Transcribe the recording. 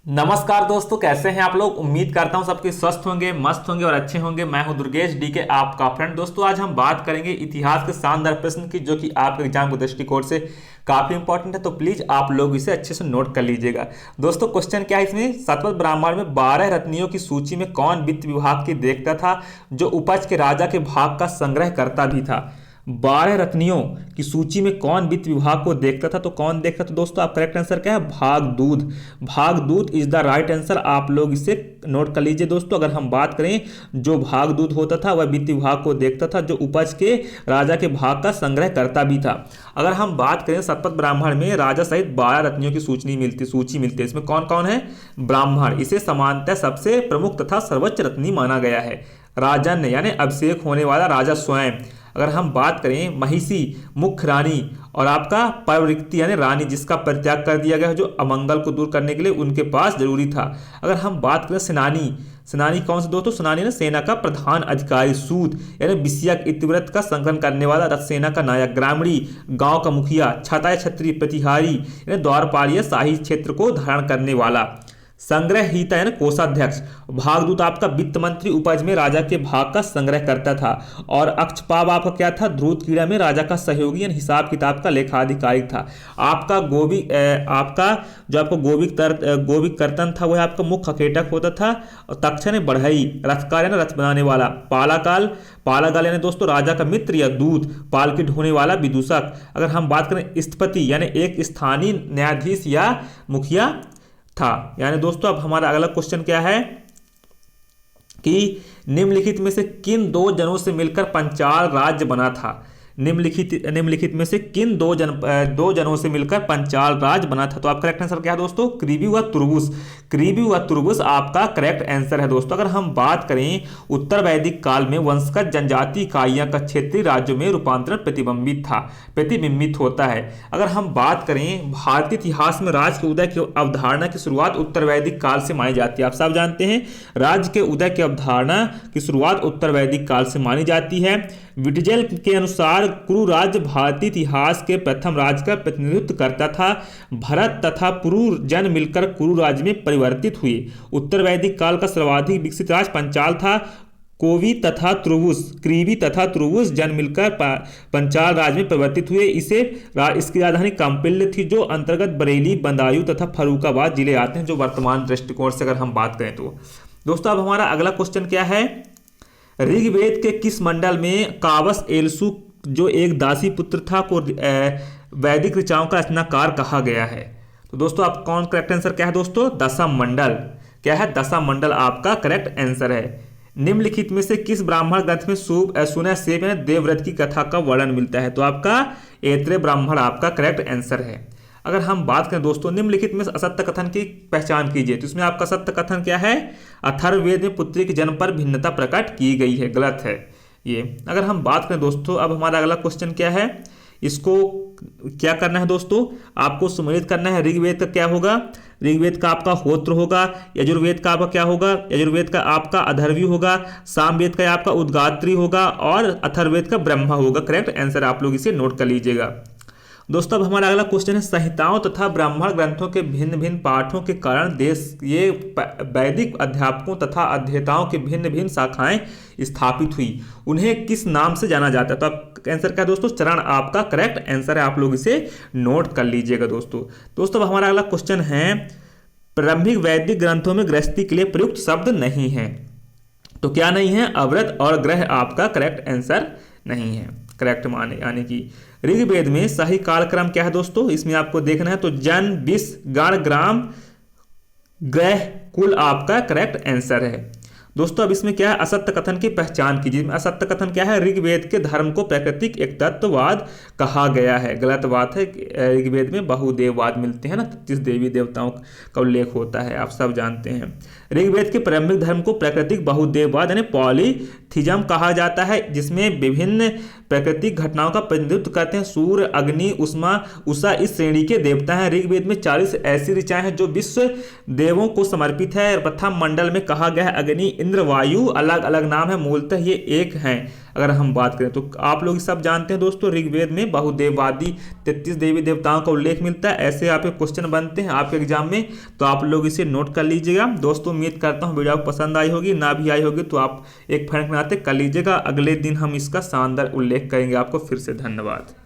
नमस्कार दोस्तों, कैसे हैं आप लोग। उम्मीद करता हूं सबके स्वस्थ होंगे, मस्त होंगे और अच्छे होंगे। मैं हूं दुर्गेश डीके, आपका फ्रेंड। दोस्तों आज हम बात करेंगे इतिहास के शानदार प्रश्न की, जो कि आपके एग्जाम के दृष्टिकोण से काफी इंपॉर्टेंट है। तो प्लीज आप लोग इसे अच्छे से नोट कर लीजिएगा। दोस्तों क्वेश्चन क्या है इसमें, सतपथ ब्राह्मण में 12 रत्नियों की सूची में कौन वित्त विभाग की देखता था, जो उपज के राजा के भाग का संग्रह करता भी था। 12 रत्नियों की सूची में कौन वित्त विभाग को देखता था, तो कौन देखता था दोस्तों। आप करेक्ट आंसर क्या है, भागदूत। भागदूत इज द राइट आंसर। आप लोग इसे नोट कर लीजिए दोस्तों। अगर हम बात करें, जो भागदूत होता था वह वित्त विभाग को देखता था, जो उपज के राजा के भाग का संग्रह करता भी था। अगर हम बात करें, सतपथ ब्राह्मण में राजा सहित 12 रत्नियों की सूची मिलती है। इसमें कौन कौन है, ब्राह्मण। इसे समानतः सबसे प्रमुख तथा सर्वोच्च रत्नी माना गया है। राजन यानी अभिषेक होने वाला राजा स्वयं। अगर हम बात करें, महिषी मुख्य रानी, और आपका परवृत्ति यानी रानी, जिसका परित्याग कर दिया गया है, जो अमंगल को दूर करने के लिए उनके पास जरूरी था। अगर हम बात करें सेनानी, सेनानी कौन से दोस्तों, सेनानी ना सेना का प्रधान अधिकारी। सूत यानी विषयक इतिव्रत का संकलन करने वाला रथ सेना का नायक। ग्रामीणी गांव का मुखिया। छताय छत्री प्रतिहारी यानी द्वारपाल या शाही क्षेत्र को धारण करने वाला। संग्रहहीता है ना कोषाध्यक्ष। भागदूत आपका वित्त मंत्री, उपज में राजा के भाग का संग्रह करता था। और अक्षपाव आपका क्या था, ध्रुत कीड़ा में राजा का सहयोगी यानी हिसाब किताब का लेखाधिकारी था। आपका आपका जो आपको गोविक कर्तन था, वह आपका मुख्य हकेटक होता था। और तक्षण बढ़ई, रथकार यानी रथ बनाने वाला। पालाकाल, पालाकाल यानी दोस्तों राजा का मित्र या दूत। पाल की ढोने वाला विदूषक। अगर हम बात करें, स्थपति यानी एक स्थानीय न्यायाधीश या मुखिया था। यानी दोस्तों अब हमारा अगला क्वेश्चन क्या है कि निम्नलिखित में से किन दो जनों से मिलकर पंचाल राज्य बना था। निम्नलिखित में से किन दो जनों से मिलकर पंचाल राज्य बना था। तो आप करेक्ट आंसर क्या है दोस्तों, क्रीबी व तुर्बुस। क्रीबी व तुर्बुस आपका करेक्ट आंसर है दोस्तों। अगर हम बात करें, उत्तर वैदिक काल में वंशगत जनजाति इकाइयां का क्षेत्रीय राज्यों में रूपांतरण प्रतिबिंबित होता है। अगर हम बात करें, भारतीय इतिहास में राज्य के उदय की अवधारणा की शुरुआत उत्तर वैदिक काल से मानी जाती है। आप सब जानते हैं, राज्य के उदय की अवधारणा की शुरुआत उत्तर वैदिक काल से मानी जाती है। विटजेल के अनुसार कुरु राज्य भारतीय इतिहास के प्रथम राज्य का प्रतिनिधित्व करता था। भरत तथा पुरु जन मिलकर कुरु राज्य में परिवर्तित हुए। उत्तर वैदिक काल का सर्वाधिक विकसित राज्य पंचाल था। क्रीबी तथा तुर्बुस जन मिलकर पंचाल राज्य में परिवर्तित हुए। इसकी राजधानी काम्पिल्य थी, जो अंतर्गत बरेली, बदायूं तथा फर्रुखाबाद जिले आते हैं, जो वर्तमान दृष्टिकोण से अगर हम बात करें तो। दोस्तों अब हमारा अगला क्वेश्चन क्या है, ऋग्वेद के किस मंडल में कावस एलसु, जो एक दासी पुत्र था, को वैदिक ऋचाओं का रचनाकार कहा गया है। तो दोस्तों आप कौन करेक्ट आंसर क्या है दोस्तों, दशम मंडल। क्या है, दशम मंडल आपका करेक्ट आंसर है। निम्नलिखित में से किस ब्राह्मण ग्रंथ में सुना सेब यानी देवव्रत की कथा का वर्णन मिलता है। तो आपका ऐत्रेय ब्राह्मण आपका करेक्ट आंसर है। अगर हम बात करें दोस्तों, निम्नलिखित में असत्य कथन की पहचान कीजिए। तो इसमें आपका सत्य कथन क्या है, अथर्ववेद में पुत्री के जन्म पर भिन्नता प्रकट की गई है, गलत है ये। अगर हम बात करें दोस्तों, अब हमारा अगला क्वेश्चन क्या है, इसको क्या करना है दोस्तों, आपको सम्मिलित करना है। ऋग्वेद का क्या होगा, ऋग्वेद का आपका होत्र होगा। यजुर्वेद का आपका क्या होगा, यजुर्वेद का आपका अधर्वी होगा। सामवेद का आपका उद्गात्री होगा। और अथर्ववेद का ब्रह्मा होगा। करेक्ट आंसर आप लोग इसे नोट कर लीजिएगा दोस्तों। अब हमारा अगला क्वेश्चन है, संहिताओं तथा ब्राह्मण ग्रंथों के भिन्न भिन्न पाठों के कारण वैदिक अध्यापकों तथा अध्येताओं के भिन्न भिन्न शाखाएं स्थापित हुई। उन्हें किस नाम से जाना जाता है। तो आप आंसर क्या दोस्तों, चरण आपका करेक्ट आंसर है। आप लोग इसे नोट कर लीजिएगा दोस्तों अब हमारा अगला क्वेश्चन है, प्रारंभिक वैदिक ग्रंथों में गृहस्थी के लिए प्रयुक्त शब्द नहीं है। तो क्या नहीं है, अव्रत और ग्रह आपका करेक्ट आंसर नहीं है। करेक्ट माने यानी कि ऋग्वेद में सही कालक्रम क्या है दोस्तों, इसमें आपको देखना है। तो जन, विष, गण, ग्राम, ग्रह, कुल आपका करेक्ट आंसर है दोस्तों। अब इसमें क्या है, असत्य कथन की पहचान कीजिए। असत्य कथन क्या है, ऋग्वेद के धर्म को प्राकृतिक एक तत्ववाद कहा गया है, गलत बात है। ऋग्वेद में बहुदेववाद मिलते हैं ना, 33 देवी देवताओं का उल्लेख होता है, आप सब जानते हैं। ऋग्वेद के प्रारंभिक धर्म को प्राकृतिक बहुदेववाद यानी पॉलीथिज्म कहा जाता है, जिसमें विभिन्न प्राकृतिक घटनाओं का प्रतिनिधित्व करते हैं। सूर्य, अग्नि, उष्मा, उषा इस श्रेणी के देवता हैं। ऋग्वेद में 40 ऐसी ऋचाएं हैं जो विश्व देवों को समर्पित है। प्रथम मंडल में कहा गया है अग्नि, इंद्र, वायु, अलग अलग नाम है, मूलतः ये एक हैं। अगर हम बात करें तो आप लोग सब जानते हैं दोस्तों, ऋग्वेद में बहुदेववादी 33 देवी देवताओं का उल्लेख मिलता है। ऐसे आपके क्वेश्चन बनते हैं आपके एग्जाम में, तो आप लोग इसे नोट कर लीजिएगा। दोस्तों उम्मीद करता हूँ वीडियो आपको पसंद आई होगी, ना भी आई होगी तो आप एक फर्क बनाते कर लीजिएगा। अगले दिन हम इसका शानदार उल्लेख करेंगे। आपको फिर से धन्यवाद।